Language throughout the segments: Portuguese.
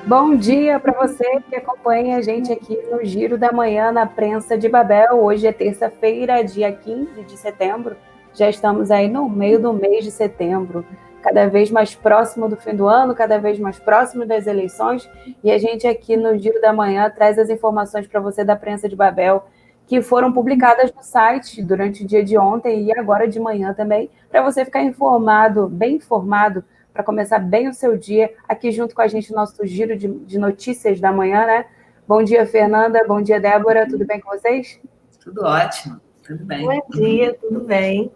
Bom dia para você que acompanha a gente aqui no Giro da Manhã na Prensa de Babel. Hoje é terça-feira, dia 15 de setembro. Já estamos aí no meio do mês de setembro, cada vez mais próximo do fim do ano, cada vez mais próximo das eleições. E a gente aqui no Giro da Manhã traz as informações para você da Prensa de Babel, que foram publicadas no site durante o dia de ontem e agora de manhã também, para você ficar informado, bem informado, para começar bem o seu dia, aqui junto com a gente, nosso giro de notícias da manhã, né? Bom dia, Fernanda. Bom dia, Débora. Tudo bem com vocês? Tudo ótimo, tudo bem. Bom dia, tudo bem.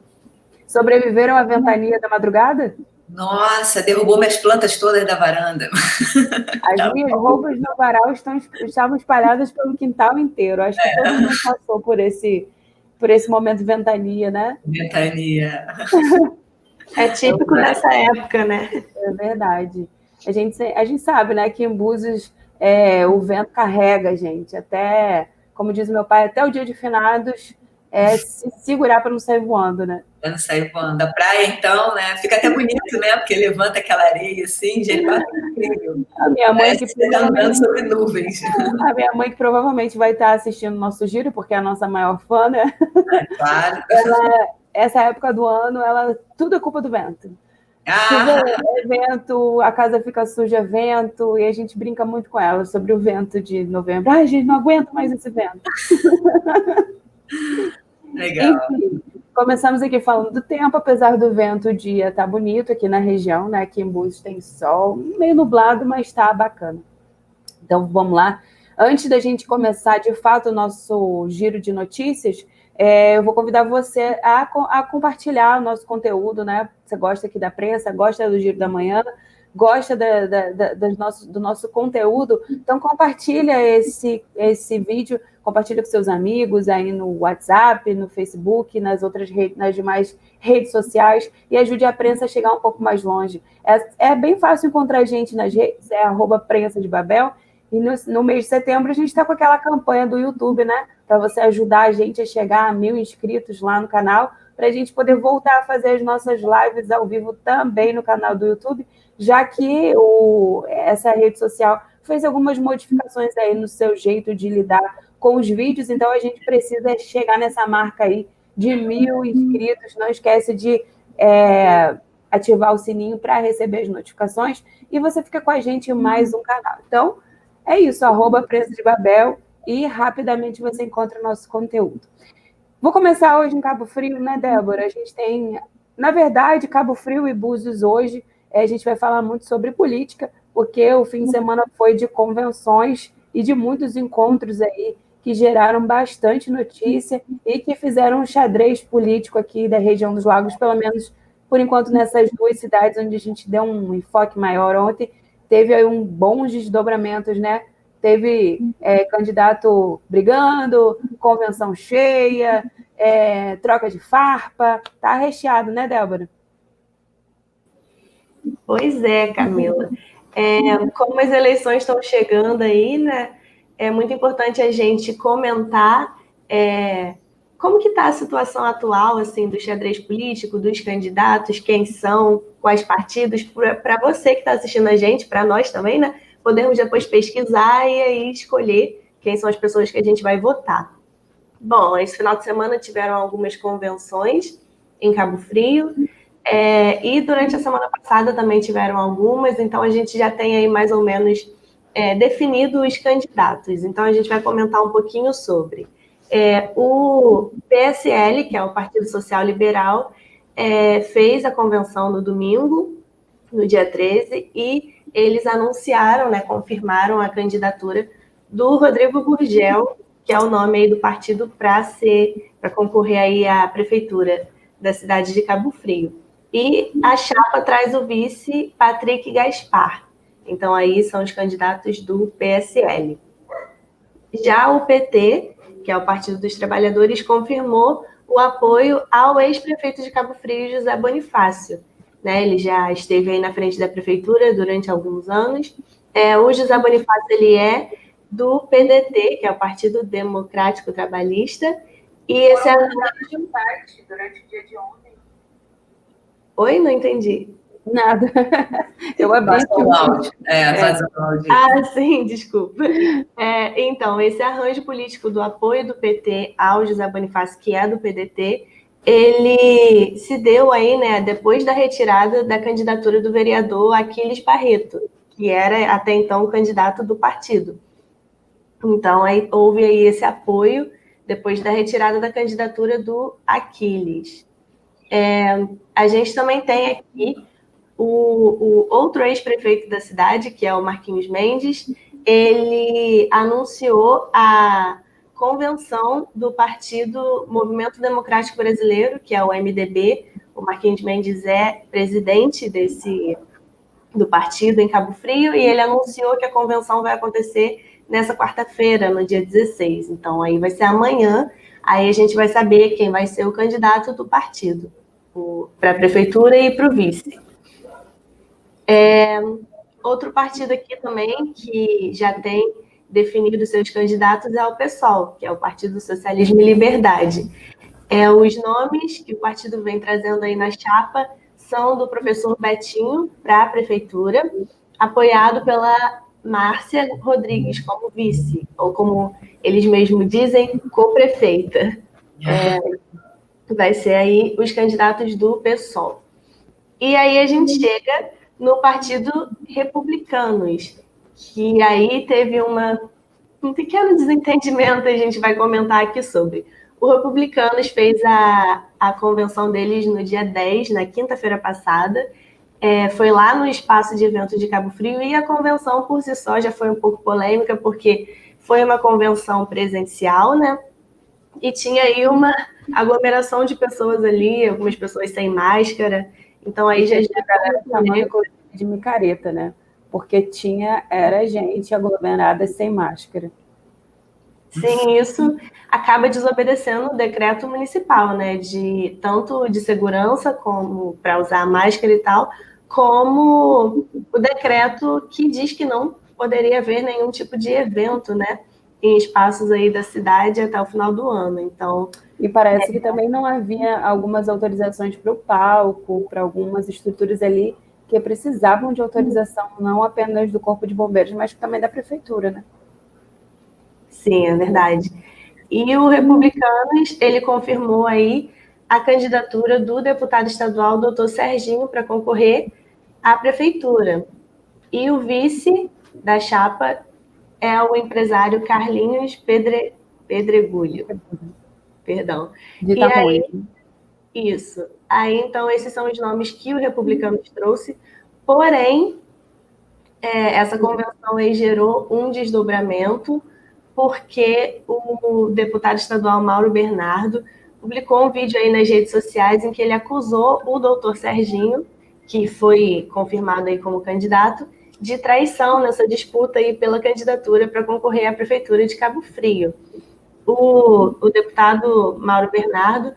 Sobreviveram à ventania da madrugada? Nossa, derrubou minhas plantas todas da varanda. As minhas roupas no varal estavam espalhadas pelo quintal inteiro. Acho que todo mundo passou por esse momento de ventania, né? Ventania. É típico dessa época, né? É verdade. A gente sabe, né, que em Búzios o vento carrega a gente. Até, como diz meu pai, até o dia de finados se segurar para não sair voando, né? Para não sair voando. A praia, então, né? Fica até bonito, né? Porque levanta aquela areia assim, gente, incrível. A minha mãe que você está andando sobre nuvens. A minha mãe que provavelmente vai estar assistindo o nosso giro, porque é a nossa maior fã, né? Claro. Essa época do ano, tudo é culpa do vento. Ah. É vento, a casa fica suja, é vento, e a gente brinca muito com ela sobre o vento de novembro. Ai, gente, não aguento mais esse vento. Legal. Enfim, começamos aqui falando do tempo, apesar do vento, o dia tá bonito aqui na região, né? Aqui em Búzios tem sol, meio nublado, mas tá bacana. Então, vamos lá. Antes da gente começar, de fato, o nosso giro de notícias, eu vou convidar você a compartilhar o nosso conteúdo, né? Você gosta aqui da prensa, gosta do Giro da Manhã, gosta do nosso conteúdo, então compartilha esse vídeo, compartilha com seus amigos aí no WhatsApp, no Facebook, nas demais redes sociais, e ajude a prensa a chegar um pouco mais longe. É bem fácil encontrar a gente nas redes, @prensa de Babel. E no mês de setembro a gente está com aquela campanha do YouTube, né? Para você ajudar a gente a chegar a 1.000 inscritos lá no canal, para a gente poder voltar a fazer as nossas lives ao vivo também no canal do YouTube, já que essa rede social fez algumas modificações aí no seu jeito de lidar com os vídeos, então a gente precisa chegar nessa marca aí de 1.000 inscritos. Não esquece de ativar o sininho para receber as notificações e você fica com a gente em mais um canal. Então, é isso, @Prensa de Babel, e rapidamente você encontra o nosso conteúdo. Vou começar hoje em Cabo Frio, né, Débora? A gente tem, na verdade, Cabo Frio e Búzios hoje, a gente vai falar muito sobre política, porque o fim de semana foi de convenções e de muitos encontros aí que geraram bastante notícia e que fizeram um xadrez político aqui da região dos Lagos, pelo menos por enquanto nessas duas cidades onde a gente deu um enfoque maior ontem. Teve aí bons desdobramentos, né? Teve candidato brigando, convenção cheia, troca de farpa. Tá recheado, né, Débora? Pois é, Camila. Como as eleições estão chegando aí, né? É muito importante a gente comentar como que está a situação atual assim, do xadrez político, dos candidatos, quem são, quais partidos, para você que está assistindo a gente, para nós também, né? Podemos depois pesquisar e aí escolher quem são as pessoas que a gente vai votar. Bom, esse final de semana tiveram algumas convenções em Cabo Frio, e durante a semana passada também tiveram algumas, então a gente já tem aí mais ou menos definido os candidatos. Então a gente vai comentar um pouquinho sobre. O PSL, que é o Partido Social Liberal, fez a convenção no domingo, no dia 13, e eles anunciaram, né, confirmaram a candidatura do Rodrigo Gurgel, que é o nome aí do partido para concorrer aí à prefeitura da cidade de Cabo Frio. E a chapa traz o vice Patrick Gaspar. Então aí são os candidatos do PSL. Já o PT, que é o Partido dos Trabalhadores, confirmou o apoio ao ex-prefeito de Cabo Frio, José Bonifácio. Né? Ele já esteve aí na frente da prefeitura durante alguns anos. O José Bonifácio ele é do PDT, que é o Partido Democrático Trabalhista. E esse de um site durante o dia de ontem. Oi, não entendi. Nada. Eu abri aqui Vazou o áudio. Vazou o áudio. Ah, sim, desculpa. Então, esse arranjo político do apoio do PT ao José Bonifácio, que é do PDT, ele se deu aí, né, depois da retirada da candidatura do vereador Aquiles Barreto, que era até então o candidato do partido. Então, aí houve aí esse apoio depois da retirada da candidatura do Aquiles. A gente também tem aqui o outro ex-prefeito da cidade, que é o Marquinhos Mendes. Ele anunciou a convenção do Partido Movimento Democrático Brasileiro, que é o MDB. O Marquinhos Mendes é presidente do partido em Cabo Frio, e ele anunciou que a convenção vai acontecer nessa quarta-feira, no dia 16. Então, aí vai ser amanhã, aí a gente vai saber quem vai ser o candidato do partido para a prefeitura e para o vice. Outro partido aqui também que já tem definido seus candidatos é o PSOL, que é o Partido Socialismo e Liberdade. Os nomes que o partido vem trazendo aí na chapa são do professor Betinho para a prefeitura, apoiado pela Márcia Rodrigues como vice, ou como eles mesmos dizem, co-prefeita. Vai ser aí os candidatos do PSOL. E aí a gente chega no Partido Republicanos, que aí teve um pequeno desentendimento, a gente vai comentar aqui sobre. O Republicanos fez a convenção deles no dia 10, na quinta-feira passada. Foi lá no espaço de eventos de Cabo Frio, e a convenção por si só já foi um pouco polêmica, porque foi uma convenção presencial, né? E tinha aí uma aglomeração de pessoas ali, algumas pessoas sem máscara. Então aí já chamando de micareta, né? Porque era gente aglomerada sem máscara. Sim, isso acaba desobedecendo o decreto municipal, né? Tanto de segurança, como para usar máscara e tal, como o decreto que diz que não poderia haver nenhum tipo de evento, né? Em espaços aí da cidade até o final do ano. Então, e parece que também não havia algumas autorizações para o palco, para algumas estruturas ali que precisavam de autorização, não apenas do Corpo de Bombeiros, mas também da Prefeitura, né? Sim, é verdade. E o Republicanos, ele confirmou aí a candidatura do deputado estadual, doutor Serginho, para concorrer à prefeitura. E o vice da chapa é o empresário Carlinhos Pedregulho. Perdão. De Tamoios. Isso. Aí, então, esses são os nomes que o Republicanos trouxe. Porém, essa convenção aí gerou um desdobramento, porque o deputado estadual Mauro Bernardo publicou um vídeo aí nas redes sociais em que ele acusou o doutor Serginho, que foi confirmado aí como candidato, de traição nessa disputa aí pela candidatura para concorrer à prefeitura de Cabo Frio. O deputado Mauro Bernardo,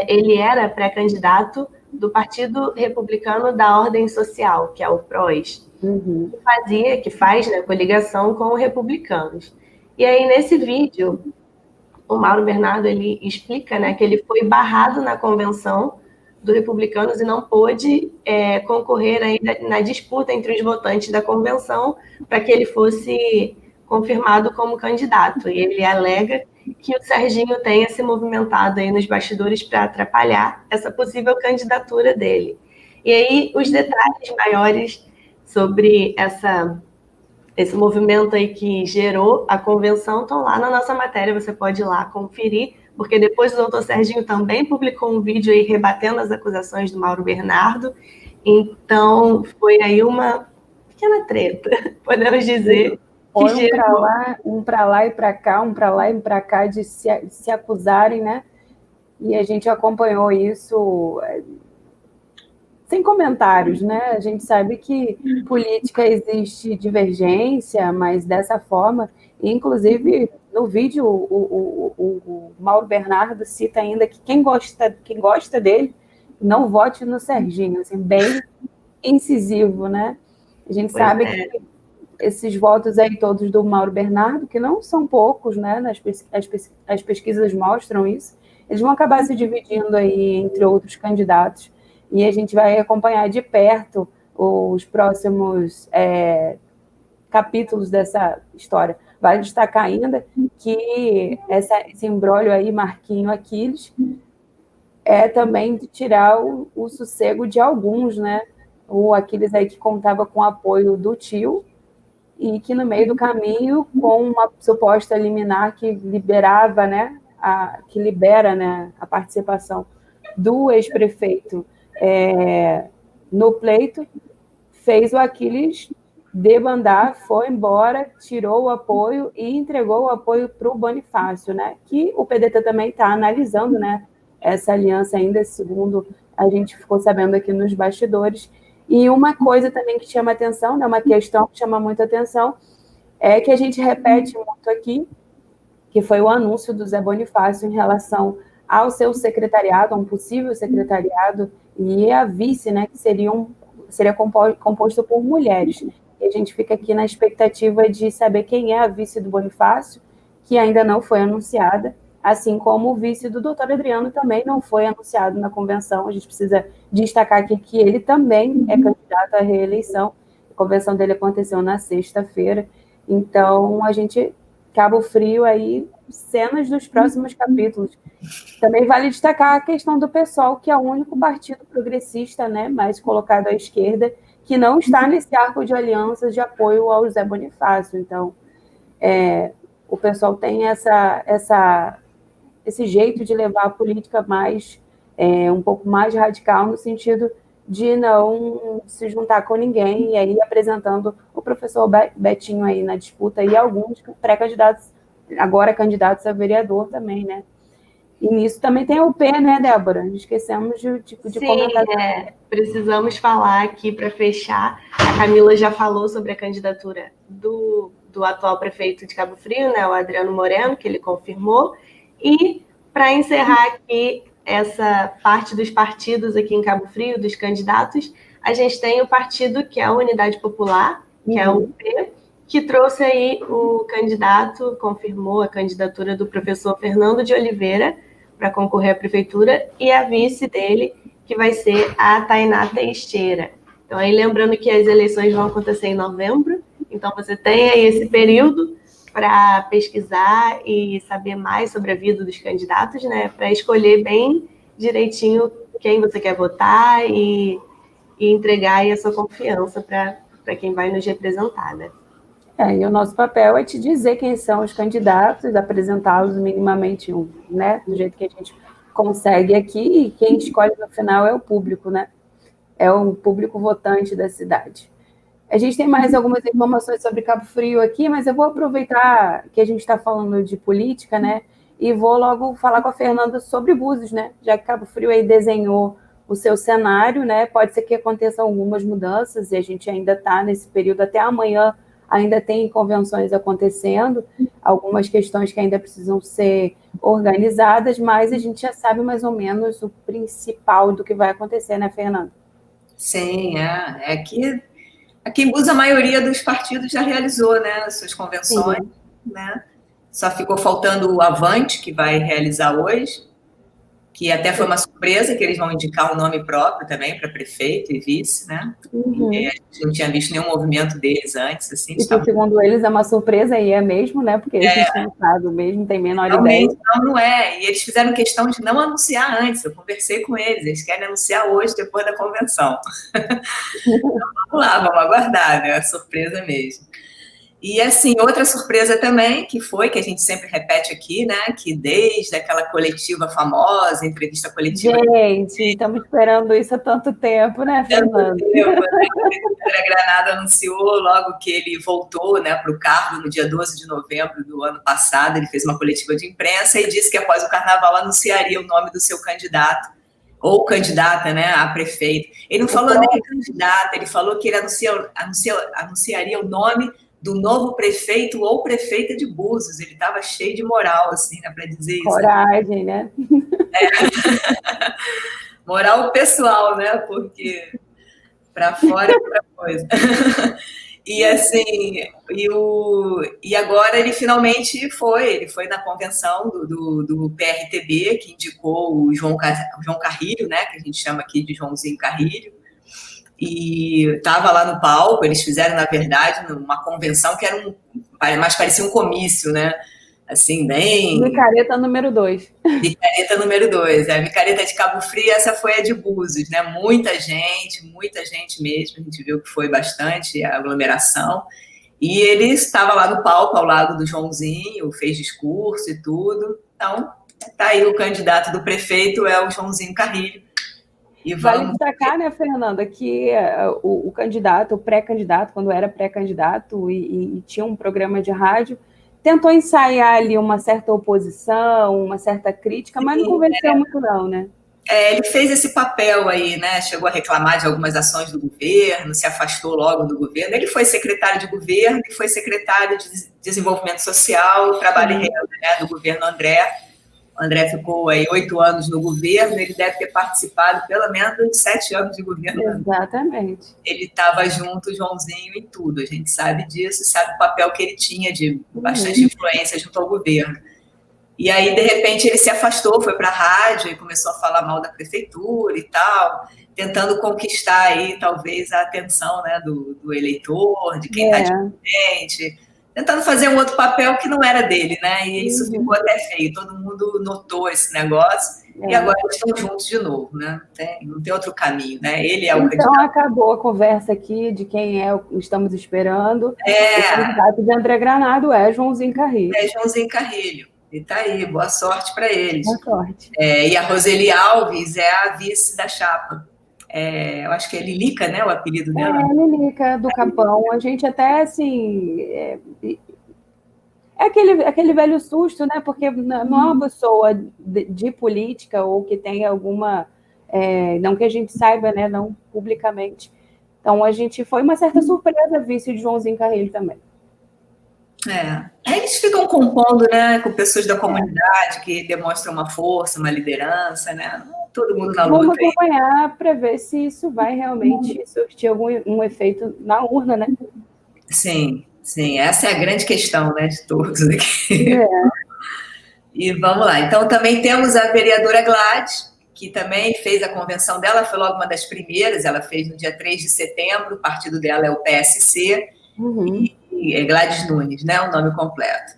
ele era pré-candidato do Partido Republicano da Ordem Social, que é o PROS, que faz, né, coligação com os republicanos. E aí, nesse vídeo, o Mauro Bernardo, ele explica, né, que ele foi barrado na convenção do Republicanos e não pôde concorrer ainda na disputa entre os votantes da convenção para que ele fosse confirmado como candidato. E ele alega que o Serginho tenha se movimentado aí nos bastidores para atrapalhar essa possível candidatura dele. E aí, os detalhes maiores sobre esse movimento aí que gerou a convenção estão lá na nossa matéria, você pode ir lá conferir, porque depois o doutor Serginho também publicou um vídeo aí rebatendo as acusações do Mauro Bernardo. Então, foi aí uma pequena treta, podemos dizer. Foi um para lá e para cá, um para lá e para cá, de se acusarem, né? E a gente acompanhou isso sem comentários, né? A gente sabe que política existe divergência, mas dessa forma, inclusive no vídeo o Mauro Bernardo cita ainda que quem gosta dele não vote no Serginho, assim, bem incisivo, né? A gente sabe que esses votos aí todos do Mauro Bernardo, que não são poucos, né? As pesquisas mostram isso, eles vão acabar se dividindo aí entre outros candidatos. e a gente vai acompanhar de perto os próximos capítulos dessa história. Vale destacar ainda que esse imbróglio aí, Marquinho Aquiles, é também de tirar o sossego de alguns, né? O Aquiles aí que contava com o apoio do tio, e que no meio do caminho, com uma suposta liminar que liberava, né, que libera, né, a participação do ex-prefeito no pleito, fez o Aquiles debandar, foi embora, tirou o apoio e entregou o apoio para o Bonifácio, né, que o PDT também está analisando, né, essa aliança ainda, segundo a gente ficou sabendo aqui nos bastidores. E uma coisa também que chama atenção, né, uma questão que chama muita atenção, é que a gente repete muito aqui, que foi o anúncio do Zé Bonifácio em relação ao seu secretariado, a um possível secretariado, e a vice, né, que seria composto por mulheres. E a gente fica aqui na expectativa de saber quem é a vice do Bonifácio, que ainda não foi anunciada, assim como o vice do doutor Adriano também não foi anunciado na convenção. A gente precisa destacar aqui que ele também é candidato à reeleição. A convenção dele aconteceu na sexta-feira. Então, a gente, Cabo Frio aí, cenas dos próximos capítulos. Também vale destacar a questão do PSOL, que é o único partido progressista, né, mais colocado à esquerda, que não está nesse arco de alianças de apoio ao Zé Bonifácio. Então, o PSOL tem esse jeito de levar a política mais, um pouco mais radical, no sentido de não se juntar com ninguém, e aí apresentando o professor Betinho aí na disputa, e alguns pré-candidatos, agora candidatos a vereador também, né? E nisso também tem o P, né, Débora? Esquecemos de comentar. Precisamos falar aqui para fechar. A Camila já falou sobre a candidatura do atual prefeito de Cabo Frio, né, o Adriano Moreno, que ele confirmou. E, para encerrar aqui essa parte dos partidos aqui em Cabo Frio, dos candidatos, a gente tem o partido que é a Unidade Popular, que é o UP, que trouxe aí o candidato, confirmou a candidatura do professor Fernando de Oliveira para concorrer à prefeitura, e a vice dele, que vai ser a Tainá Teixeira. Então, aí lembrando que as eleições vão acontecer em novembro, então você tem aí esse período para pesquisar e saber mais sobre a vida dos candidatos, né, para escolher bem direitinho quem você quer votar e entregar aí a sua confiança para quem vai nos representar, né? E o nosso papel é te dizer quem são os candidatos, apresentá-los minimamente, né, do jeito que a gente consegue aqui, e quem escolhe no final é o público, né? É o público votante da cidade. A gente tem mais algumas informações sobre Cabo Frio aqui, mas eu vou aproveitar que a gente está falando de política, né? E vou logo falar com a Fernanda sobre Búzios, né? Já que Cabo Frio aí desenhou o seu cenário, né? Pode ser que aconteçam algumas mudanças, e a gente ainda está nesse período até amanhã. Ainda tem convenções acontecendo, algumas questões que ainda precisam ser organizadas, mas a gente já sabe mais ou menos o principal do que vai acontecer, né, Fernanda? Sim, é que aqui em Búzios a maioria dos partidos já realizou, né, as suas convenções, né? Só ficou faltando o Avante, que vai realizar hoje, que até foi uma surpresa, que eles vão indicar um nome próprio também para prefeito e vice, né? A gente não tinha visto nenhum movimento deles antes, assim. E que, segundo eles, é uma surpresa, e é mesmo, né? Porque a gente não sabe mesmo, tem menor ideia. Não é. E eles fizeram questão de não anunciar antes. Eu conversei com eles querem anunciar hoje, depois da convenção. Então, vamos lá, vamos aguardar, né? É surpresa mesmo. E, assim, outra surpresa também, que a gente sempre repete aqui, né, que desde aquela coletiva famosa, entrevista coletiva... Gente, estamos esperando isso há tanto tempo, né, Fernanda? André Granado anunciou logo que ele voltou, né, para o cargo no dia 12 de novembro do ano passado. Ele fez uma coletiva de imprensa e disse que após o carnaval anunciaria o nome do seu candidato, ou candidata, né, a prefeito. Ele não falou nem candidata, ele falou que ele anunciaria o nome do novo prefeito ou prefeita de Búzios. Ele estava cheio de moral, assim, né, para dizer isso. Coragem, né? Moral pessoal, né, porque para fora é outra coisa. E assim, e agora ele finalmente ele foi na convenção do PRTB, que indicou o João Carrilho, né, que a gente chama aqui de Joãozinho Carrilho, e estava lá no palco. Eles fizeram, na verdade, uma convenção que era mais parecia um comício, né, assim, bem... Micareta número 2. Micareta número 2, a micareta de Cabo Frio, essa foi a de Búzios, né? Muita gente mesmo, a gente viu que foi bastante a aglomeração. E ele estava lá no palco, ao lado do Joãozinho, fez discurso e tudo. Então, tá aí o candidato do prefeito, é o Joãozinho Carrilho. E vale destacar, né, Fernanda, que o candidato, o pré-candidato, quando era pré-candidato e tinha um programa de rádio, tentou ensaiar ali uma certa oposição, uma certa crítica, mas não convenceu muito não, né? Ele fez esse papel aí, né? Chegou a reclamar de algumas ações do governo, se afastou logo do governo. Ele foi secretário de governo e foi secretário de Desenvolvimento Social, Trabalho e Renda, né, do governo André. O André ficou aí 8 anos no governo, ele deve ter participado pelo menos de 7 anos de governo. Exatamente. Ele estava junto, Joãozinho, em tudo. A gente sabe disso, sabe o papel que ele tinha de bastante influência junto ao governo. E aí, de repente, ele se afastou, foi para a rádio e começou a falar mal da prefeitura e tal, tentando conquistar aí, talvez, a atenção, né, do eleitor, de quem está diferente, tentando fazer um outro papel que não era dele, né? E isso ficou até feio. Todo mundo notou esse negócio e agora eles estão juntos de novo, né? Não tem outro caminho, né? Ele é o candidato. Então, acabou a conversa aqui de quem estamos esperando. O candidato de André Granado é Joãozinho Carrilho. É Joãozinho Carrilho. E tá aí, boa sorte para eles. Boa sorte. E a Roseli Alves é a vice da chapa. Eu acho que é Lilica, né, o apelido dela? Lilica, do Capão. A gente até, assim... aquele velho susto, né? Porque não é uma pessoa de política ou que tenha alguma... não que a gente saiba, né? Não publicamente. Então, foi uma certa surpresa vice de Joãozinho Carrilho também. Eles ficam compondo, né, com pessoas da comunidade que demonstram uma força, uma liderança, né? Todo mundo na luta. Vamos acompanhar para ver se isso vai realmente surtir algum efeito na urna, né? Sim, essa é a grande questão, né, de todos aqui. E vamos lá. Então, também temos a vereadora Gladys, que também fez a convenção dela, foi logo uma das primeiras, ela fez no dia 3 de setembro, o partido dela é o PSC, e é Gladys Nunes, né, o nome completo.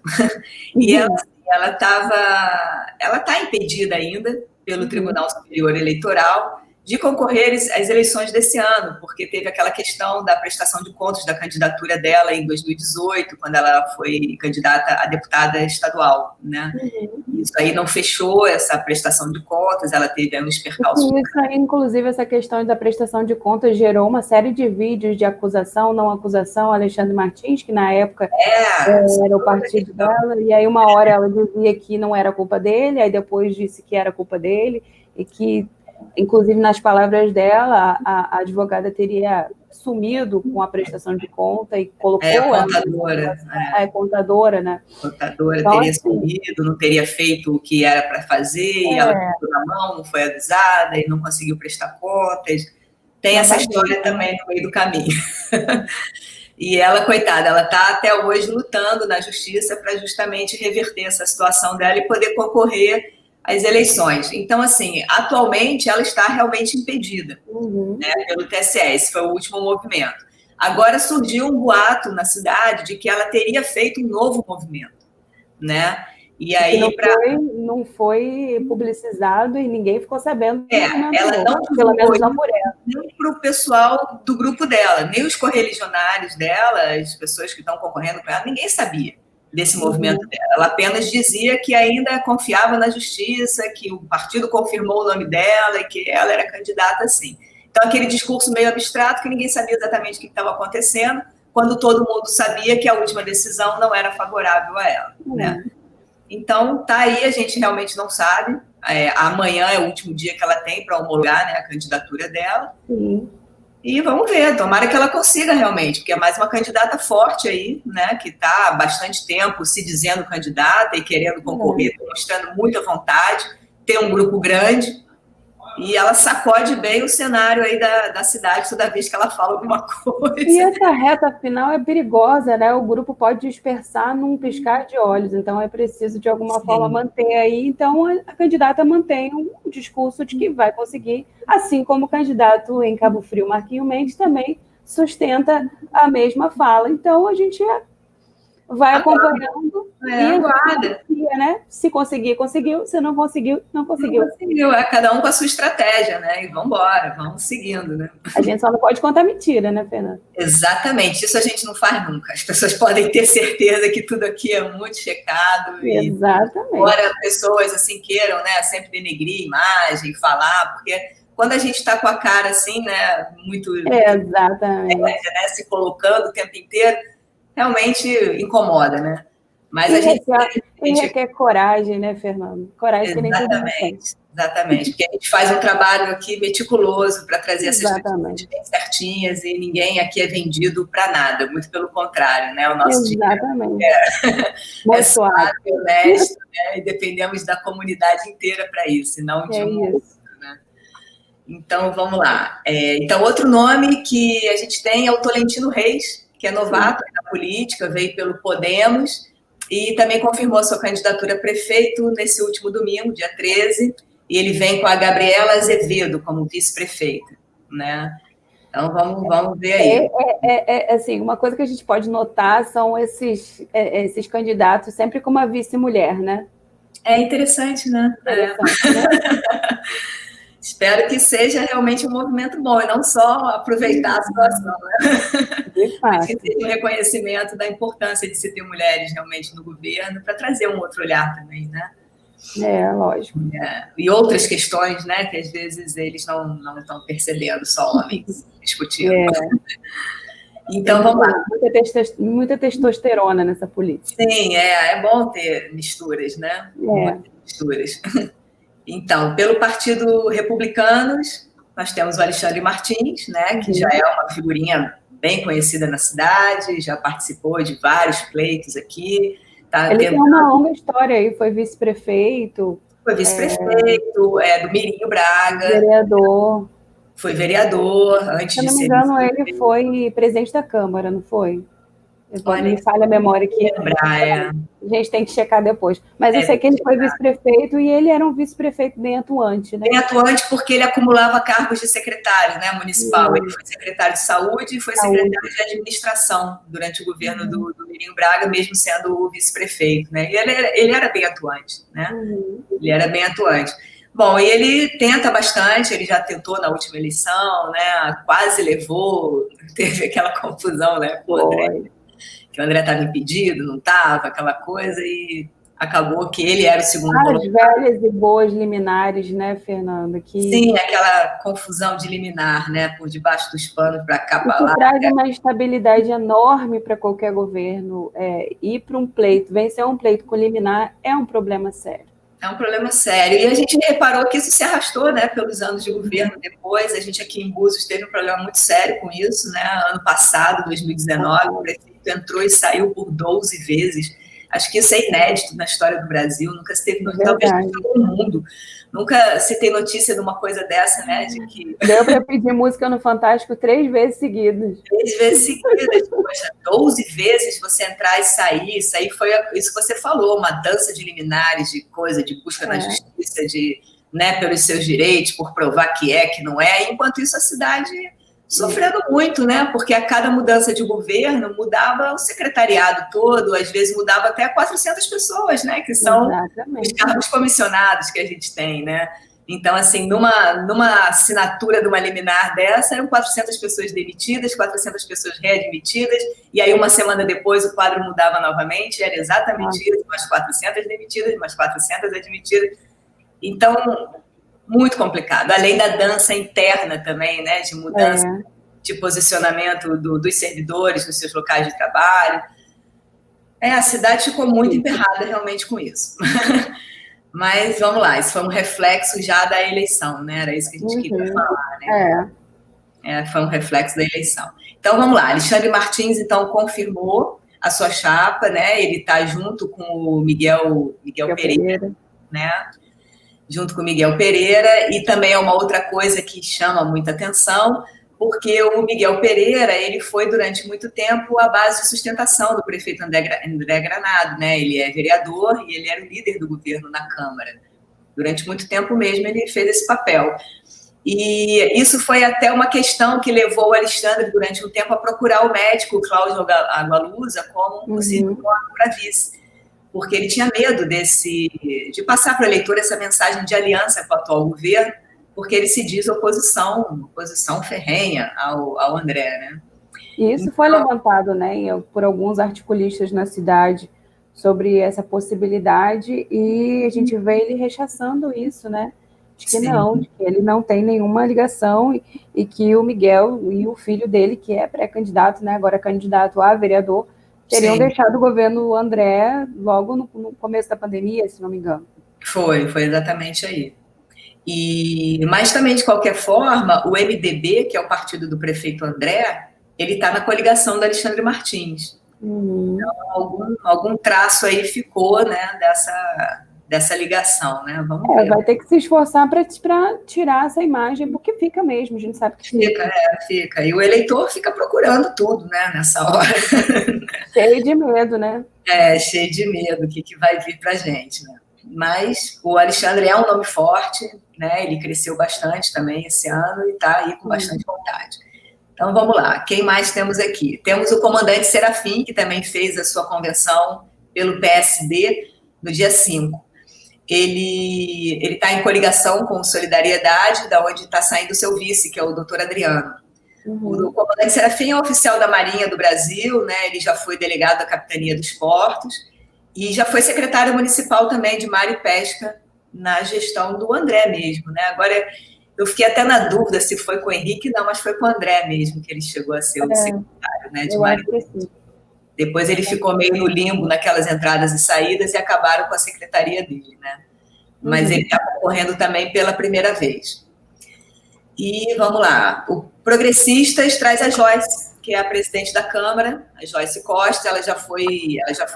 E ela está impedida ainda pelo Tribunal Superior Eleitoral de concorrer às eleições desse ano, porque teve aquela questão da prestação de contas da candidatura dela em 2018, quando ela foi candidata a deputada estadual, né? Isso aí não fechou essa prestação de contas, ela teve um espercalço. Isso aí, inclusive, essa questão da prestação de contas gerou uma série de vídeos de acusação, não acusação, Alexandre Martins, que na época era o partido dela, e aí uma hora ela dizia que não era culpa dele, aí depois disse que era culpa dele, e que inclusive, nas palavras dela, a advogada teria sumido com a prestação de conta e colocou... a contadora. Contadora, né? Contadora então, teria sumido, não teria feito o que era para fazer, e ela ficou na mão, não foi avisada e não conseguiu prestar contas. Tem essa história também no meio do caminho. E ela, coitada, ela está até hoje lutando na justiça para justamente reverter essa situação dela e poder concorrer às eleições. Então, assim, atualmente ela está realmente impedida, né, pelo TSE. Esse foi o último movimento. Agora surgiu um boato na cidade de que ela teria feito um novo movimento, né? E aí não foi publicizado e ninguém ficou sabendo. Ela não pelo menos não por ela. Nem para o pessoal do grupo dela, nem os correligionários dela, as pessoas que estão concorrendo com ela, ninguém sabia desse movimento dela. Ela apenas dizia que ainda confiava na justiça, que o partido confirmou o nome dela e que ela era candidata, sim. Então, aquele discurso meio abstrato que ninguém sabia exatamente o que estava acontecendo, quando todo mundo sabia que a última decisão não era favorável a ela, né? Então, tá aí, a gente realmente não sabe. Amanhã é o último dia que ela tem para homologar, né, a candidatura dela. E vamos ver, tomara que ela consiga realmente, porque é mais uma candidata forte aí, né, que está há bastante tempo se dizendo candidata e querendo concorrer, mostrando muita vontade, ter um grupo grande. E ela sacode bem o cenário aí da cidade toda vez que ela fala alguma coisa. E essa reta final é perigosa, né? O grupo pode dispersar num piscar de olhos, então é preciso, de alguma forma, manter aí. Então, a candidata mantém um discurso de que vai conseguir, assim como o candidato em Cabo Frio, Marquinho Mendes, também sustenta a mesma fala. Então, a gente vai acompanhando e aguarda. Né? Se conseguir, conseguiu. Se não conseguiu, não conseguiu. Não conseguiu. É cada um com a sua estratégia, né? E vamos embora, vamos seguindo, né? A gente só não pode contar mentira, né, Fernanda? Exatamente. Isso a gente não faz nunca. As pessoas podem ter certeza que tudo aqui é muito checado. Exatamente. Embora pessoas assim queiram, né, sempre denegrir imagem, falar, porque quando a gente está com a cara assim, né, muito... Exatamente. Né, se colocando o tempo inteiro, realmente incomoda, né? Mas a gente requer coragem, né, Fernando? Coragem que nem todo mundo tem. Exatamente, porque a gente faz um trabalho aqui meticuloso para trazer essas coisas bem certinhas e ninguém aqui é vendido para nada, muito pelo contrário, né? O nosso Exatamente. É suave, honesto, né? E dependemos da comunidade inteira para isso, e não de um outro, né? Então, vamos lá. Então, outro nome que a gente tem é o Tolentino Reis, que é novato na política, veio pelo Podemos, e também confirmou sua candidatura a prefeito nesse último domingo, dia 13, e ele vem com a Gabriela Azevedo como vice-prefeita, né? Então, vamos ver aí. Assim, uma coisa que a gente pode notar são esses candidatos sempre com uma vice-mulher, né? É interessante, né? Interessante, né? Espero que seja realmente um movimento bom e não só aproveitar a situação, né? De fato. Mas que seja um reconhecimento da importância de se ter mulheres realmente no governo para trazer um outro olhar também, né? Lógico. E outras questões, né, que às vezes eles não estão percebendo, só homens discutindo. Então, vamos lá. Muita testosterona nessa política. Sim, é bom ter misturas, né? Muitas misturas. Então, pelo Partido Republicanos, nós temos o Alexandre Martins, né, que já é uma figurinha bem conhecida na cidade, já participou de vários pleitos aqui. Ele tem uma longa história aí, foi vice-prefeito. Foi vice-prefeito, do Mirinho Braga. Vereador. Foi vereador, antes de ser... Se não me engano, ele foi presidente da Câmara, não foi? Me falha a memória aqui. A gente tem que checar depois. Mas eu sei que ele foi vice-prefeito e ele era um vice-prefeito bem atuante, né? Bem atuante porque ele acumulava cargos de secretário, né, municipal. Ele foi secretário de saúde e foi secretário de administração durante o governo do Mirinho Braga, mesmo sendo o vice-prefeito, né? E ele era bem atuante, né? Ele era bem atuante. Bom, e ele tenta bastante, ele já tentou na última eleição, né? Quase levou, teve aquela confusão, né, com o André. Que o André estava impedido, não estava, aquela coisa, e acabou que ele era o segundo colocado. As velhas e boas liminares, né, Fernanda? Sim, aquela confusão de liminar, né, por debaixo dos panos para acabar lá. Traz uma instabilidade enorme para qualquer governo. Ir para um pleito, vencer um pleito com liminar é um problema sério. É um problema sério. E a gente reparou que isso se arrastou, né, pelos anos de governo depois. A gente aqui em Búzios teve um problema muito sério com isso, né? Ano passado, 2019, o prefeito entrou e saiu por 12 vezes. Acho que isso é inédito na história do Brasil. Nunca se teve notícia, talvez em todo mundo. Nunca se tem notícia de uma coisa dessa, né? De que... Deu para pedir música no Fantástico 3 vezes seguidas. 3 vezes seguidas. Poxa, 12 vezes você entrar e sair. Isso aí foi isso que você falou, uma dança de liminares, de coisa, de busca na justiça, de, né, pelos seus direitos, por provar que é, que não é. Enquanto isso, a cidade sofrendo muito, né? Porque a cada mudança de governo mudava o secretariado todo, às vezes mudava até 400 pessoas, né? Que são os cargos comissionados que a gente tem, né? Então, assim, numa assinatura de uma liminar dessa, eram 400 pessoas demitidas, 400 pessoas readmitidas, e aí uma semana depois o quadro mudava novamente, era exatamente isso, mais 400 demitidas, mais 400 admitidas. Então, muito complicado, além da dança interna também, né, de mudança de posicionamento dos servidores nos seus locais de trabalho. A cidade ficou muito emperrada realmente com isso. Mas vamos lá, isso foi um reflexo já da eleição, né? Era isso que a gente queria falar, né? Foi um reflexo da eleição. Então vamos lá, Alexandre Martins então confirmou a sua chapa, né? Ele está junto com o Miguel Pereira, né? junto com o Miguel Pereira, e também é uma outra coisa que chama muita atenção, porque o Miguel Pereira, ele foi durante muito tempo a base de sustentação do prefeito André Granado, né? Ele é vereador e ele era o líder do governo na Câmara. Durante muito tempo mesmo ele fez esse papel. E isso foi até uma questão que levou o Alexandre, durante um tempo, a procurar o médico Cláudio Agualusa como um possível nome para vice, porque ele tinha medo de passar para o eleitor essa mensagem de aliança com o atual governo, porque ele se diz oposição ferrenha ao André, né? E isso foi levantado, né, por alguns articulistas na cidade sobre essa possibilidade, e a gente vê ele rechaçando isso, né? De que não, de que ele não tem nenhuma ligação e que o Miguel e o filho dele, que é pré-candidato, né, agora candidato a vereador, teriam deixado o governo André logo no começo da pandemia, se não me engano. Foi exatamente aí. Mas também, de qualquer forma, o MDB, que é o partido do prefeito André, ele está na coligação do Alexandre Martins. Então, algum traço aí ficou, né, dessa ligação, né? Vamos ver. Vai ter que se esforçar para tirar essa imagem, porque fica mesmo, a gente sabe que fica. E o eleitor fica procurando tudo, né, nessa hora. Cheio de medo, né? Cheio de medo, o que vai vir pra gente, né? Mas o Alexandre é um nome forte, né? Ele cresceu bastante também esse ano e está aí com bastante vontade. Então, vamos lá. Quem mais temos aqui? Temos o comandante Serafim, que também fez a sua convenção pelo PSD no dia 5. Ele está em coligação com Solidariedade, da onde está saindo o seu vice, que é o doutor Adriano. O comandante Serafim é oficial da Marinha do Brasil, né? Ele já foi delegado da Capitania dos Portos e já foi secretário municipal também de Mar e Pesca na gestão do André mesmo, né? Agora, eu fiquei até na dúvida se foi com o Henrique, não, mas foi com o André mesmo que ele chegou a ser o secretário, né, de Mar e Pesca. Depois ele ficou meio no limbo naquelas entradas e saídas e acabaram com a secretaria dele, né? Mas ele está concorrendo também pela primeira vez. E vamos lá, o Progressistas traz a Joyce, que é a presidente da Câmara, a Joyce Costa. Ela já foi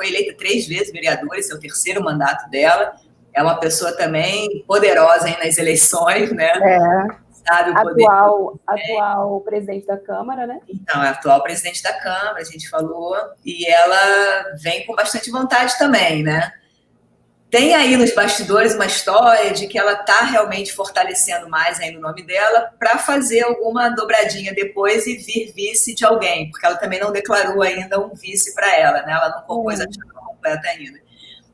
eleita 3 vezes vereadora, esse é o 3º mandato dela. É uma pessoa também poderosa aí nas eleições, né? Sabe o poder. Atual presidente da Câmara, né? Então, é a atual presidente da Câmara, a gente falou, e ela vem com bastante vontade também, né? Tem aí nos bastidores uma história de que ela está realmente fortalecendo mais aí no nome dela para fazer alguma dobradinha depois e vir vice de alguém, porque ela também não declarou ainda um vice para ela, né? Ela não compôs a chapa completa ainda.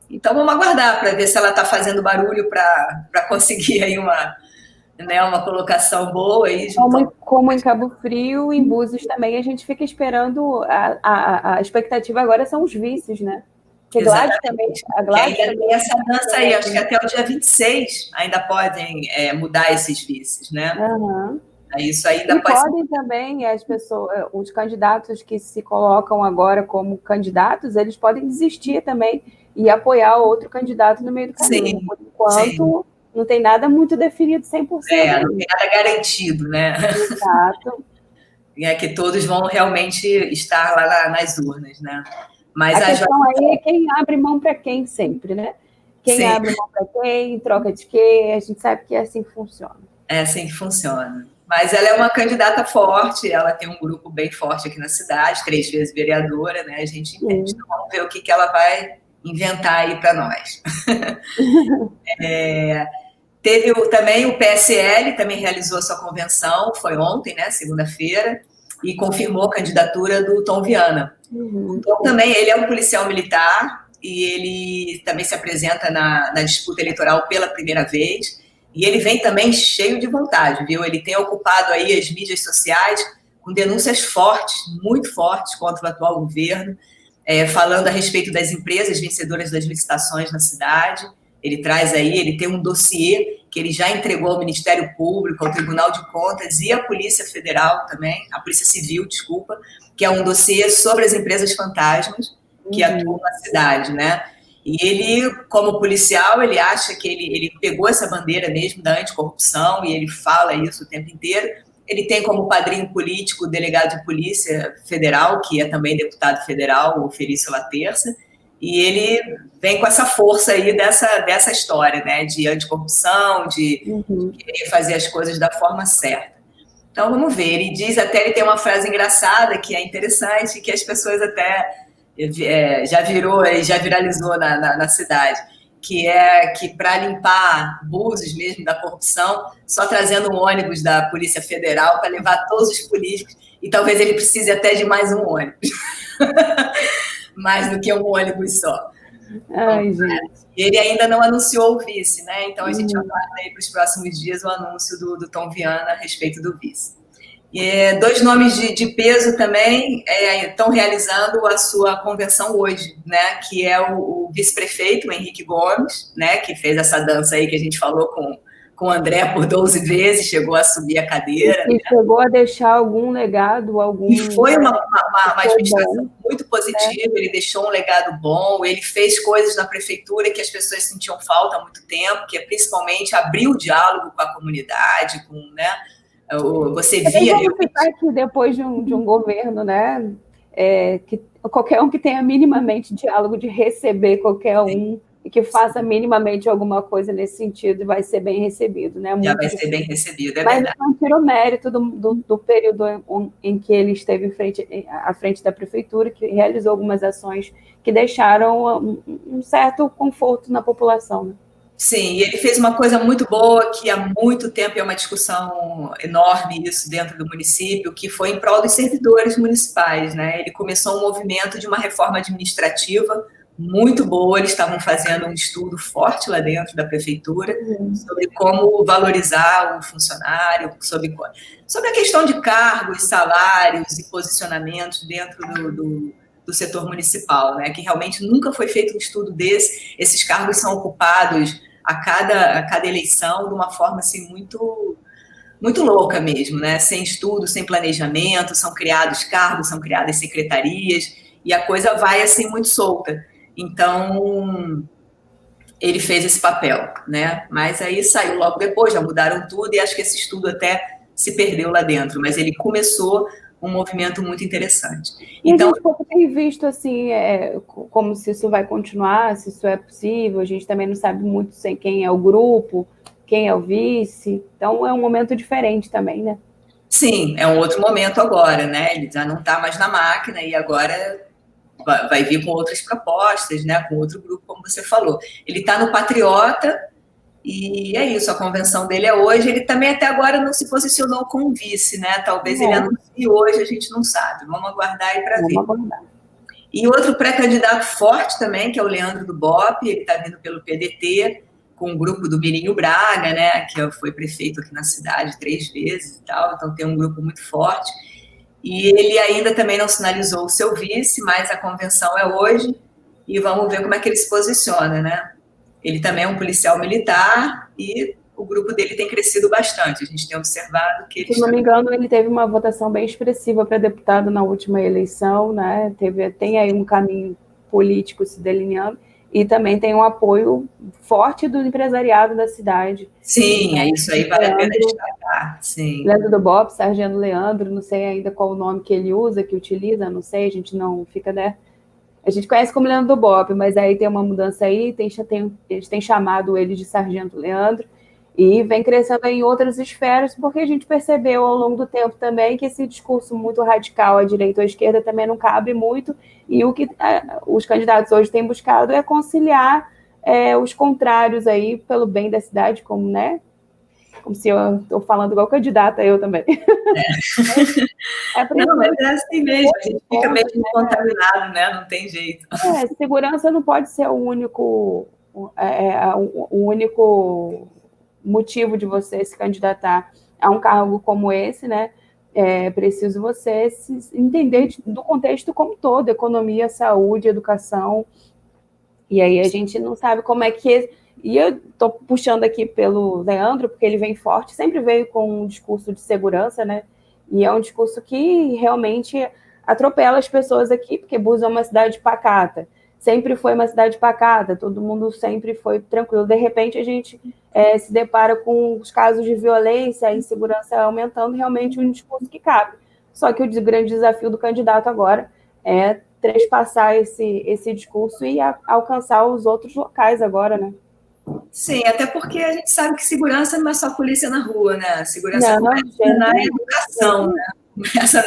Então, vamos aguardar para ver se ela está fazendo barulho para conseguir aí uma colocação boa. Aí, como em Cabo Frio, em Búzios também, a gente fica esperando, a expectativa agora são os vices, né? Porque Gladys também, a Gladys ainda tem essa dança aí, acho que até o dia 26 ainda podem mudar esses vices, né? Isso ainda pode podem também, as pessoas, os candidatos que se colocam agora como candidatos, eles podem desistir também e apoiar outro candidato no meio do caminho. Por enquanto, não tem nada muito definido 100%. Não tem nada garantido, né? Exato. Que todos vão realmente estar lá nas urnas, né? Mas a questão aí é quem abre mão para quem sempre, né? Quem abre mão para quem, troca de quê, a gente sabe que é assim que funciona. É assim que funciona. Mas ela é uma candidata forte, ela tem um grupo bem forte aqui na cidade, 3 vezes vereadora, né? A gente entende. Então, vamos ver o que ela vai inventar aí para nós. Teve também o PSL, também realizou sua convenção, foi ontem, né? Segunda-feira, e confirmou a candidatura do Tom Viana. Então, também, ele é um policial militar e ele também se apresenta na disputa eleitoral pela primeira vez. E ele vem também cheio de vontade, viu? Ele tem ocupado aí as mídias sociais com denúncias fortes, muito fortes contra o atual governo, falando a respeito das empresas vencedoras das licitações na cidade. Ele traz aí, ele tem um dossiê que ele já entregou ao Ministério Público, ao Tribunal de Contas e à Polícia Federal também, a Polícia Civil, desculpa, que é um dossiê sobre as empresas fantasmas que atuam na cidade, né? E ele, como policial, ele acha que ele pegou essa bandeira mesmo da anticorrupção e ele fala isso o tempo inteiro. Ele tem como padrinho político o delegado de Polícia Federal, que é também deputado federal, o Felício Laterça, E ele vem com essa força aí dessa história, né? De anticorrupção, de querer fazer as coisas da forma certa. Então, vamos ver. Ele diz até, ele tem uma frase engraçada que é interessante, que as pessoas até já viralizou na cidade, que é que para limpar abusos mesmo da corrupção, só trazendo um ônibus da Polícia Federal para levar todos os políticos, e talvez ele precise até de mais um ônibus. Mais do que um ônibus só. Ai, gente. Ele ainda não anunciou o vice, né? Então a gente aguarda aí para os próximos dias o anúncio do Tom Viana a respeito do vice. E 2 nomes de peso também estão realizando a sua convenção hoje, né? Que é o vice-prefeito, o Henrique Gomes, né? Que fez essa dança aí que a gente falou com o André por 12 vezes, chegou a subir a cadeira. E chegou a deixar algum legado, E foi uma administração muito positiva, ele deixou um legado bom, ele fez coisas na prefeitura que as pessoas sentiam falta há muito tempo, que é principalmente abrir o diálogo com a comunidade, né? Você via... que depois de um governo, né, que qualquer um que tenha minimamente diálogo, de receber qualquer um, e que faça minimamente alguma coisa nesse sentido, vai ser bem recebido, né? Já vai ser bem recebido, é mas verdade. Mas não tirou mérito do período em que ele esteve à frente da prefeitura, que realizou algumas ações que deixaram um certo conforto na população, né? Sim, e ele fez uma coisa muito boa, que há muito tempo é uma discussão enorme isso dentro do município, que foi em prol dos servidores municipais, né? Ele começou um movimento de uma reforma administrativa muito boa, eles estavam fazendo um estudo forte lá dentro da prefeitura sobre como valorizar o funcionário, sobre a questão de cargos, salários e posicionamentos dentro do setor municipal, né? Que realmente nunca foi feito um estudo desse. Esses cargos são ocupados a cada eleição de uma forma assim muito louca mesmo, né? Sem estudo, sem planejamento, são criados cargos, são criadas secretarias e a coisa vai assim muito solta. Então, ele fez esse papel, né? Mas aí saiu logo depois, já mudaram tudo e acho que esse estudo até se perdeu lá dentro, mas ele começou um movimento muito interessante. Então, a gente tem visto assim, como se isso vai continuar, se isso é possível, a gente também não sabe muito quem é o grupo, quem é o vice, então é um momento diferente também, né? Sim, é um outro momento agora, né? Ele já não está mais na máquina e agora vai vir com outras propostas, né? Com outro grupo, como você falou. Ele está no Patriota e é isso, a convenção dele é hoje. Ele também até agora não se posicionou como vice, né? Talvez ele anuncie hoje, a gente não sabe. Vamos aguardar aí para ver. Aguardar. E outro pré-candidato forte também, que é o Leandro do BOP, ele está vindo pelo PDT, com o grupo do Mirinho Braga, né? Que foi prefeito aqui na cidade 3 vezes e tal, então tem um grupo muito forte. E ele ainda também não sinalizou o seu vice, mas a convenção é hoje e vamos ver como é que ele se posiciona, né? Ele também é um policial militar e o grupo dele tem crescido bastante. A gente tem observado que ele... Se não me engano, ele teve uma votação bem expressiva para deputado na última eleição, né? Tem aí um caminho político se delineando e também tem um apoio forte do empresariado da cidade. Sim, é isso aí, vale a pena destacar. Sim. Leandro do BOP, Sargento Leandro, não sei ainda qual o nome que ele usa, que utiliza, não sei, a gente não fica, né? A gente conhece como Leandro do BOP, mas aí tem uma mudança aí, eles têm chamado ele de Sargento Leandro, e vem crescendo em outras esferas, porque a gente percebeu ao longo do tempo também que esse discurso muito radical à direita ou à esquerda também não cabe muito, e o que os candidatos hoje têm buscado é conciliar os contrários aí pelo bem da cidade, como, né? Como se eu estou falando igual candidata, eu também. Não, mas é assim mesmo, a gente fica meio contaminado, né? Não tem jeito. Segurança não pode ser o único motivo de você se candidatar a um cargo como esse, né? É preciso você entender do contexto como todo, economia, saúde, educação, e aí a gente não sabe como é que... E eu estou puxando aqui pelo Leandro, porque ele vem forte, sempre veio com um discurso de segurança, né? E é um discurso que realmente atropela as pessoas aqui, porque Búzios é uma cidade pacata. Sempre foi uma cidade pacata, todo mundo sempre foi tranquilo. De repente, a gente se depara com os casos de violência, a insegurança aumentando, realmente um discurso que cabe. Só que o grande desafio do candidato agora é trespassar esse discurso e alcançar os outros locais agora, né? Sim, até porque a gente sabe que segurança não é só polícia na rua, né? Segurança começa na educação, né? Começa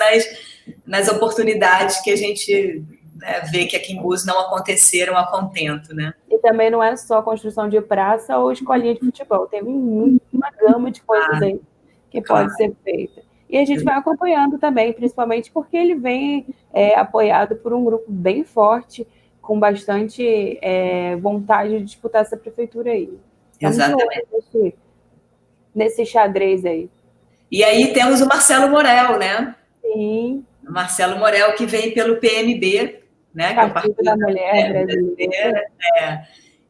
nas oportunidades que a gente, né, vê que aqui em Búzios não aconteceram a contento, né? E também não é só construção de praça ou escolinha de futebol, tem uma gama de coisas aí que pode ser feita. E a gente vai acompanhando também, principalmente porque ele vem apoiado por um grupo bem forte, com bastante vontade de disputar essa prefeitura aí. Exatamente. Nesse xadrez aí. E aí temos o Marcelo Morel, né? Sim. O Marcelo Morel, que vem pelo PMB, né? Partido da Mulher Brasileira.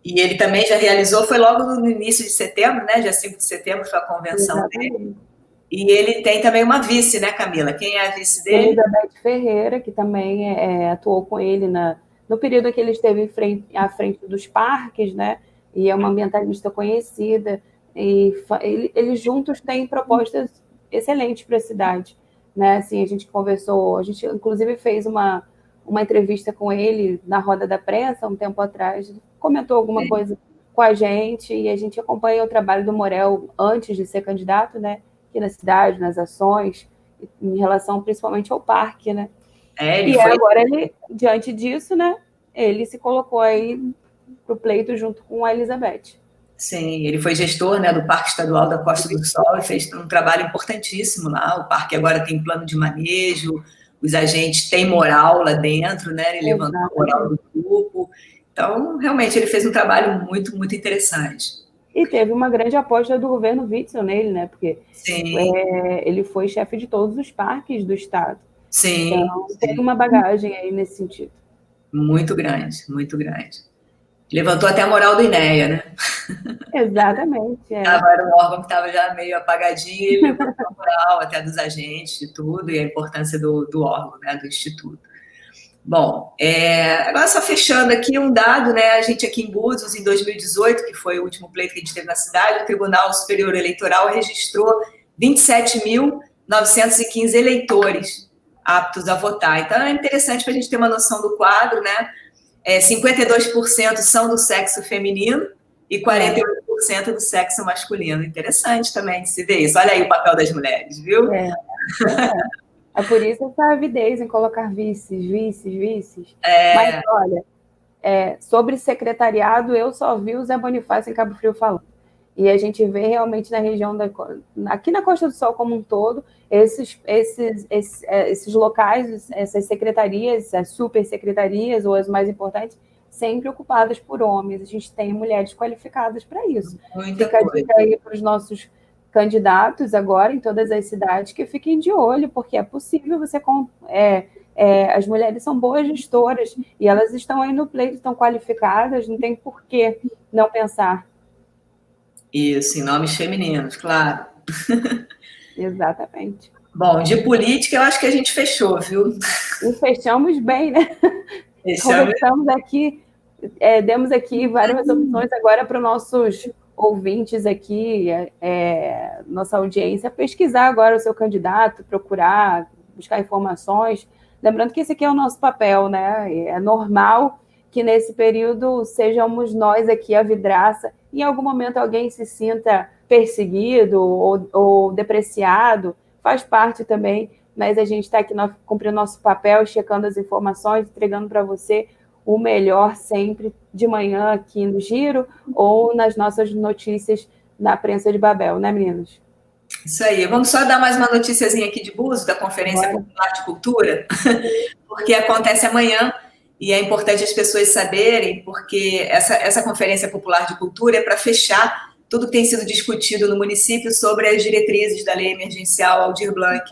E ele também já realizou, foi logo no início de setembro, né? Dia 5 de setembro foi a convenção dele. E ele tem também uma vice, né, Camila? Quem é a vice dele? Elizabeth Ferreira, que também atuou com ele no período que ele esteve à frente dos parques, né? E é uma ambientalista conhecida. E eles juntos têm propostas excelentes para a cidade, né? Assim, a gente conversou, a gente inclusive fez uma entrevista com ele na roda da prensa um tempo atrás, comentou alguma coisa com a gente e a gente acompanha o trabalho do Morel antes de ser candidato, né? Aqui na cidade, nas ações, em relação principalmente ao parque, né? Agora ele, diante disso, né? Ele se colocou aí para o pleito junto com a Elizabeth. Sim, ele foi gestor, né, do Parque Estadual da Costa do Sol e fez um trabalho importantíssimo lá. O parque agora tem plano de manejo, os agentes têm moral lá dentro, né? Ele levantou a moral do grupo. Então, realmente, ele fez um trabalho muito, muito interessante. E teve uma grande aposta do governo Witzel nele, né? Porque ele foi chefe de todos os parques do estado. Sim. Então, tem uma bagagem aí nesse sentido. Muito grande, muito grande. Levantou até a moral do INEA, né? Exatamente. Era um órgão que estava já meio apagadinho, ele levantou a moral até dos agentes e tudo, e a importância do órgão, né, do Instituto. Bom, agora só fechando aqui um dado, né? A gente aqui em Búzios, em 2018, que foi o último pleito que a gente teve na cidade, o Tribunal Superior Eleitoral registrou 27.915 eleitores aptos a votar. Então, é interessante para a gente ter uma noção do quadro, né? 52% são do sexo feminino e 48% do sexo masculino. Interessante também de se ver isso. Olha aí o papel das mulheres, viu? É por isso essa avidez em colocar vices. Mas, olha, sobre secretariado, eu só vi o Zé Bonifácio em Cabo Frio falando. E a gente vê realmente na região, aqui na Costa do Sol como um todo, esses locais, essas secretarias, as super secretarias, ou as mais importantes, sempre ocupadas por homens. A gente tem mulheres qualificadas para isso. Fica a dica aí para os nossos candidatos agora em todas as cidades que fiquem de olho, porque é possível você... as mulheres são boas gestoras e elas estão aí no pleito, estão qualificadas, não tem por que não pensar. Isso, em nomes femininos, claro. Exatamente. Bom, de política eu acho que a gente fechou, viu? E fechamos bem, né? Conversamos aqui, demos aqui várias opções agora para os nossos ouvintes aqui, nossa audiência, pesquisar agora o seu candidato, procurar, buscar informações. Lembrando que esse aqui é o nosso papel, né? É normal que nesse período sejamos nós aqui a vidraça, e em algum momento alguém se sinta perseguido ou depreciado, faz parte também, mas a gente está aqui cumprindo nosso papel, checando as informações, entregando para você o melhor sempre de manhã aqui no Giro ou nas nossas notícias na Prensa de Babel, né, meninos? Isso aí. Vamos só dar mais uma noticiazinha aqui de Búzios, da Conferência Popular de Cultura, porque acontece amanhã e é importante as pessoas saberem, porque essa Conferência Popular de Cultura é para fechar tudo que tem sido discutido no município sobre as diretrizes da Lei Emergencial Aldir Blanc.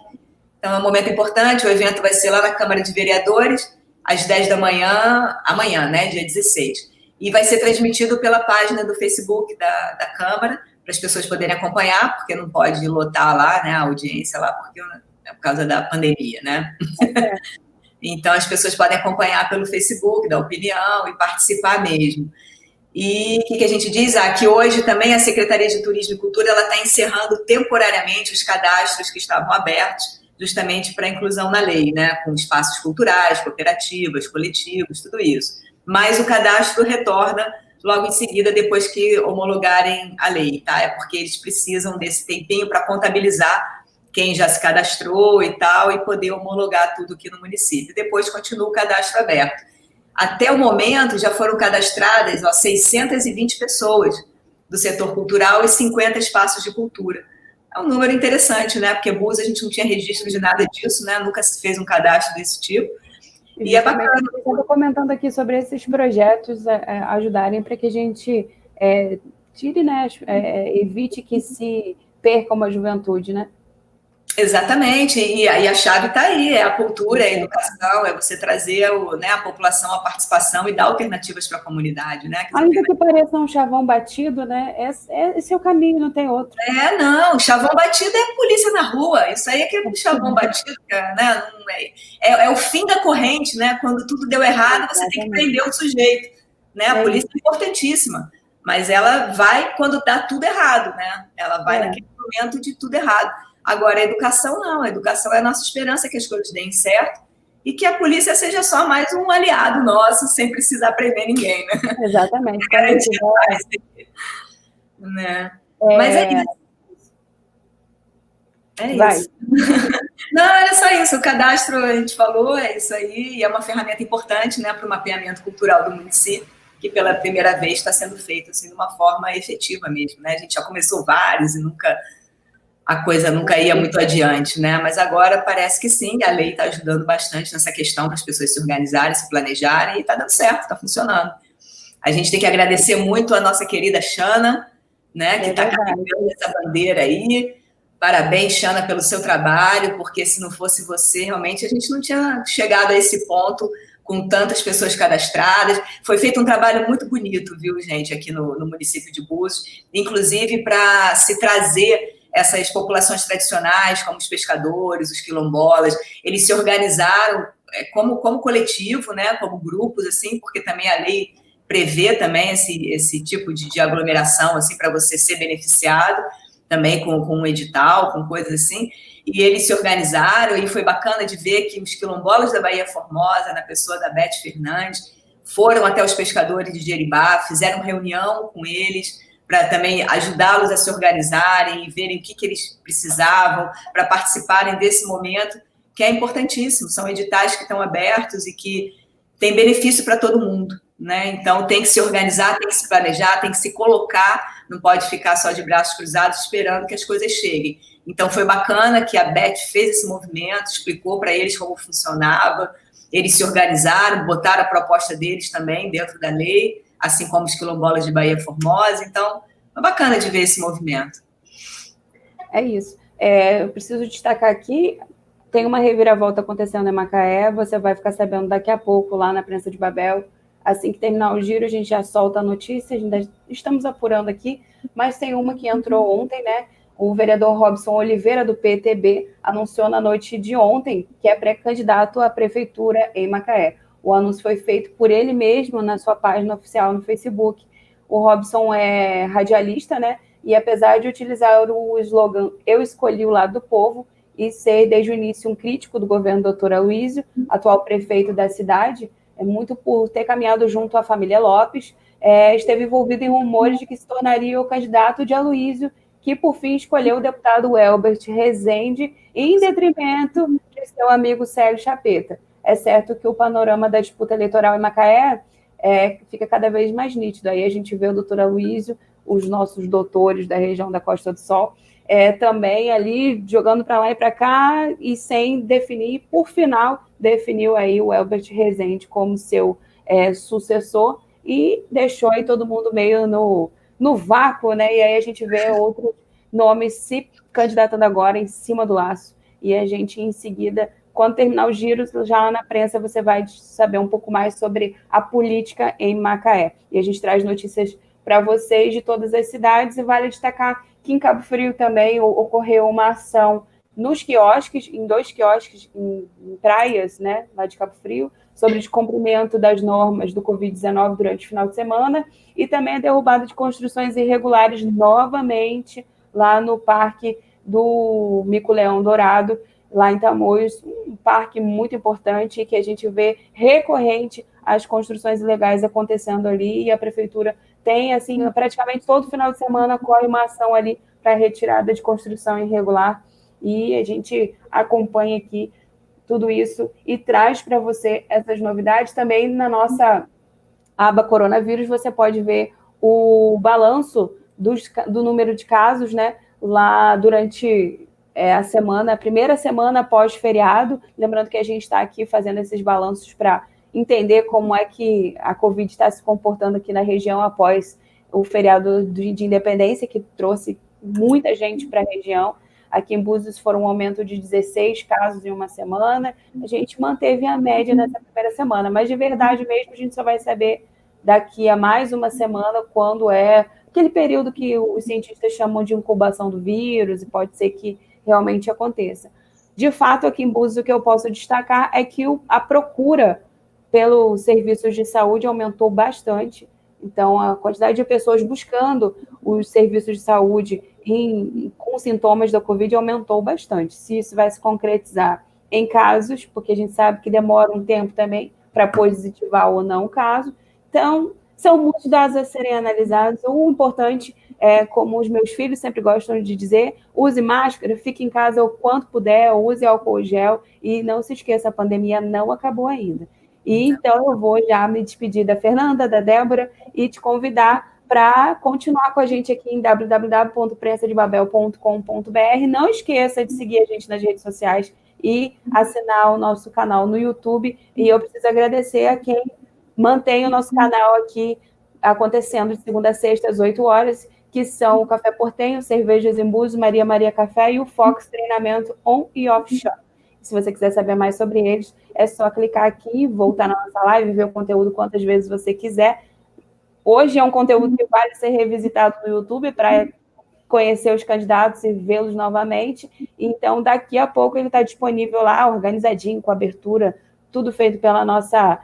Então, é um momento importante, o evento vai ser lá na Câmara de Vereadores, às 10 da manhã, amanhã, né, dia 16. E vai ser transmitido pela página do Facebook da Câmara, para as pessoas poderem acompanhar, porque não pode lotar lá, né, a audiência lá, porque é por causa da pandemia, né? Então, as pessoas podem acompanhar pelo Facebook, dar opinião e participar mesmo. E o que a gente diz? Que hoje também a Secretaria de Turismo e Cultura está encerrando temporariamente os cadastros que estavam abertos. justamente para a inclusão na lei, né? Com espaços culturais, cooperativas, coletivos, tudo isso. Mas o cadastro retorna logo em seguida, depois que homologarem a lei, tá? É porque eles precisam desse tempinho para contabilizar quem já se cadastrou e tal, e poder homologar tudo aqui no município. Depois continua o cadastro aberto. Até o momento, já foram cadastradas 620 pessoas do setor cultural e 50 espaços de cultura. É um número interessante, né? Porque Búzios a gente não tinha registro de nada disso, né? Nunca se fez um cadastro desse tipo. E é bacana. Eu estou comentando aqui sobre esses projetos ajudarem para que a gente tire, né? Evite que se perca uma juventude, né? Exatamente, e a chave está aí, é a cultura, é a educação, é você trazer a população à participação e dar alternativas para a comunidade, né? Ainda que pareça um chavão batido, né? Esse é o caminho, não tem outro. Não, chavão batido é polícia na rua, isso aí é aquele chavão batido, né? É o fim da corrente, né? Quando tudo deu errado, você tem que prender o sujeito, né? A polícia é importantíssima, mas ela vai quando dá tudo errado, né? Ela vai naquele momento de tudo errado. Agora, a educação não. A educação é a nossa esperança que as coisas deem certo e que a polícia seja só mais um aliado nosso, sem precisar prender ninguém, né? Exatamente. Né? Mas é isso. É Vai. isso. Não, era só isso. O cadastro, a gente falou, é isso aí. E é uma ferramenta importante, né, para o mapeamento cultural do município, que pela primeira vez está sendo feito assim, de uma forma efetiva mesmo, né? A gente já começou vários e a coisa nunca ia muito adiante, né? Mas agora parece que sim, a lei está ajudando bastante nessa questão para as pessoas se organizarem, se planejarem, e está dando certo, está funcionando. A gente tem que agradecer muito a nossa querida Xana, né, que está carregando essa bandeira aí. Parabéns, Xana, pelo seu trabalho, porque se não fosse você, realmente a gente não tinha chegado a esse ponto com tantas pessoas cadastradas. Foi feito um trabalho muito bonito, viu, gente, aqui no município de Búzios, inclusive para se trazer essas populações tradicionais, como os pescadores, os quilombolas, eles se organizaram como coletivo, né, como grupos, assim, porque também a lei prevê também esse tipo de aglomeração, assim, para você ser beneficiado, também com um edital, com coisas assim, e eles se organizaram, e foi bacana de ver que os quilombolas da Baía Formosa, na pessoa da Beth Fernandes, foram até os pescadores de Jeribá, fizeram reunião com eles, para também ajudá-los a se organizarem e verem o que eles precisavam para participarem desse momento, que é importantíssimo. São editais que estão abertos e que têm benefício para todo mundo, né? Então, tem que se organizar, tem que se planejar, tem que se colocar, não pode ficar só de braços cruzados esperando que as coisas cheguem. Então, foi bacana que a Beth fez esse movimento, explicou para eles como funcionava, eles se organizaram, botaram a proposta deles também dentro da lei, assim como os quilombolas de Baía Formosa. Então, é bacana de ver esse movimento. É isso. Eu preciso destacar aqui, tem uma reviravolta acontecendo em Macaé, você vai ficar sabendo daqui a pouco lá na Prensa de Babel. Assim que terminar o giro, a gente já solta a notícia, ainda estamos apurando aqui, mas tem uma que entrou ontem, né? O vereador Robson Oliveira, do PTB, anunciou na noite de ontem que é pré-candidato à prefeitura em Macaé. O anúncio foi feito por ele mesmo na sua página oficial no Facebook. O Robson é radialista, né? E apesar de utilizar o slogan "Eu escolhi o lado do povo" e ser desde o início um crítico do governo do Dr. Aloysio, atual prefeito da cidade, muito por ter caminhado junto à família Lopes, esteve envolvido em rumores de que se tornaria o candidato de Aloysio, que por fim escolheu o deputado Elbert Rezende em detrimento de seu amigo Sérgio Chapeta. É certo que o panorama da disputa eleitoral em Macaé fica cada vez mais nítido. Aí a gente vê o doutor Aloysio, os nossos doutores da região da Costa do Sol, também ali jogando para lá e para cá e sem definir. Por final, definiu aí o Elbert Rezende como seu sucessor e deixou aí todo mundo meio no vácuo, né? E aí a gente vê outros nomes se candidatando agora em cima do laço. E a gente, em seguida, quando terminar o giro, já lá na prensa você vai saber um pouco mais sobre a política em Macaé. E a gente traz notícias para vocês de todas as cidades, e vale destacar que em Cabo Frio também ocorreu uma ação nos quiosques, em 2 quiosques em praias, né, lá de Cabo Frio, sobre descumprimento das normas do Covid-19 durante o final de semana, e também a derrubada de construções irregulares novamente lá no Parque do Mico-Leão Dourado, lá em Tamoios, um parque muito importante que a gente vê recorrente as construções ilegais acontecendo ali, e a prefeitura tem, assim, praticamente todo final de semana corre uma ação ali para retirada de construção irregular, e a gente acompanha aqui tudo isso e traz para você essas novidades. Também na nossa aba coronavírus, você pode ver o balanço do número de casos, né, lá durante a semana, a primeira semana pós-feriado, lembrando que a gente está aqui fazendo esses balanços para entender como é que a Covid está se comportando aqui na região após o feriado de independência, que trouxe muita gente para a região. Aqui em Búzios foram um aumento de 16 casos em uma semana. A gente manteve a média nessa primeira semana, mas de verdade mesmo a gente só vai saber daqui a mais uma semana, quando é aquele período que os cientistas chamam de incubação do vírus, e pode ser que realmente aconteça. De fato, aqui em Búzios, o que eu posso destacar é que a procura pelos serviços de saúde aumentou bastante. Então, a quantidade de pessoas buscando os serviços de saúde com sintomas da Covid aumentou bastante. Se isso vai se concretizar em casos, porque a gente sabe que demora um tempo também para positivar ou não o caso. Então, são muitos dados a serem analisados. O importante é, como os meus filhos sempre gostam de dizer, use máscara, fique em casa o quanto puder, use álcool gel e não se esqueça, a pandemia não acabou ainda. E então eu vou já me despedir da Fernanda, da Débora e te convidar para continuar com a gente aqui em www.prensadebabel.com.br. Não esqueça de seguir a gente nas redes sociais e assinar o nosso canal no YouTube. E eu preciso agradecer a quem mantém o nosso canal aqui acontecendo de segunda a sexta, às 8 horas, que são o Café Portenho, Cervejas em Búzios, Maria Maria Café e o Fox Treinamento On e Off Shop. Se você quiser saber mais sobre eles, é só clicar aqui, voltar na nossa live, ver o conteúdo quantas vezes você quiser. Hoje é um conteúdo que vale ser revisitado no YouTube para conhecer os candidatos e vê-los novamente. Então, daqui a pouco ele está disponível lá, organizadinho, com abertura, tudo feito pela nossa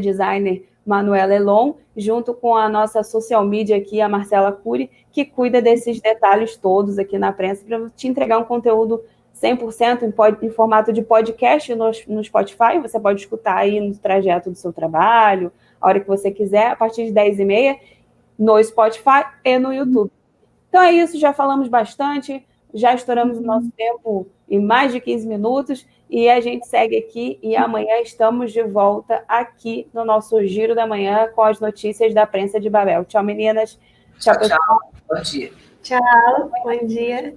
designer Manuela Elon, junto com a nossa social media aqui, a Marcela Cury, que cuida desses detalhes todos aqui na prensa, para te entregar um conteúdo 100% em formato de podcast no Spotify. Você pode escutar aí no trajeto do seu trabalho, a hora que você quiser, a partir de 10h30, no Spotify e no YouTube. Então é isso, já falamos bastante, já estouramos o nosso tempo em mais de 15 minutos, e a gente segue aqui, e amanhã estamos de volta aqui no nosso Giro da Manhã com as notícias da prensa de Babel. Tchau, meninas. Tchau, tchau. Bom dia. Tchau, bom dia.